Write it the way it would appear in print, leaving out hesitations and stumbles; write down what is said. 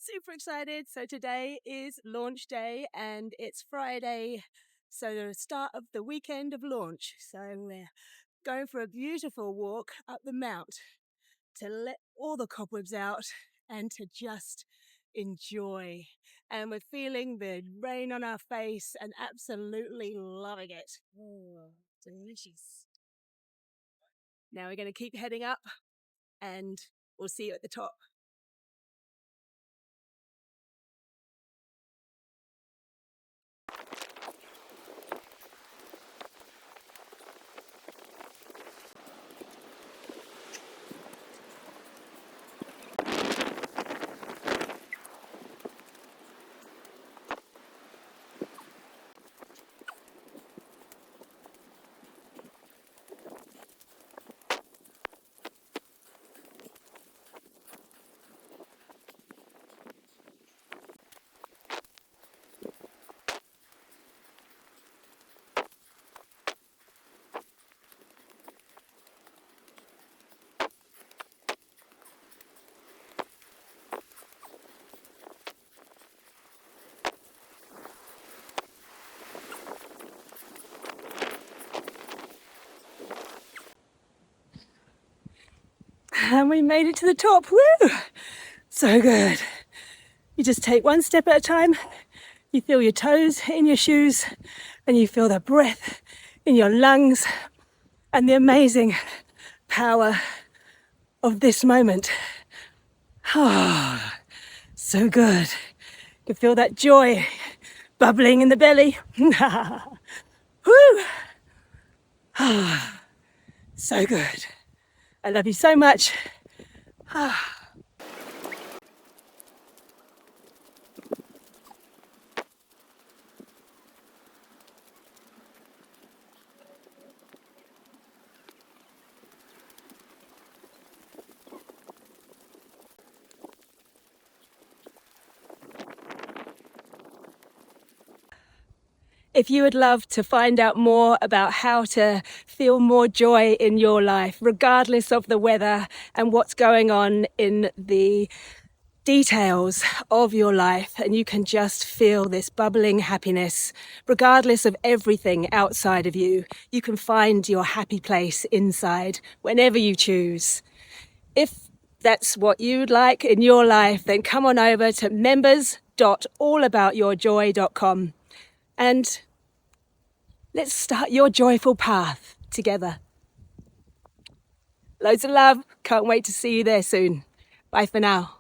Super excited. So today is launch day and it's Friday. So the start of the weekend of launch. So we're going for a beautiful walk up the mount to let all the cobwebs out and to just enjoy. And we're feeling the rain on our face and absolutely loving it. Oh, delicious. Now we're going to keep heading up and we'll see you at the top. And we made it to the top. Woo! So good. You just take one step at a time. You feel your toes in your shoes and you feel the breath in your lungs and the amazing power of this moment. Oh, so good. You feel that joy bubbling in the belly. Woo! So good. I love you so much. If you would love to find out more about how to feel more joy in your life, regardless of the weather and what's going on in the details of your life, and you can just feel this bubbling happiness, regardless of everything outside of you, you can find your happy place inside whenever you choose. If that's what you'd like in your life, then come on over to members.allaboutyourjoy.com and let's start your joyful path together. Loads of love. Can't wait to see you there soon. Bye for now.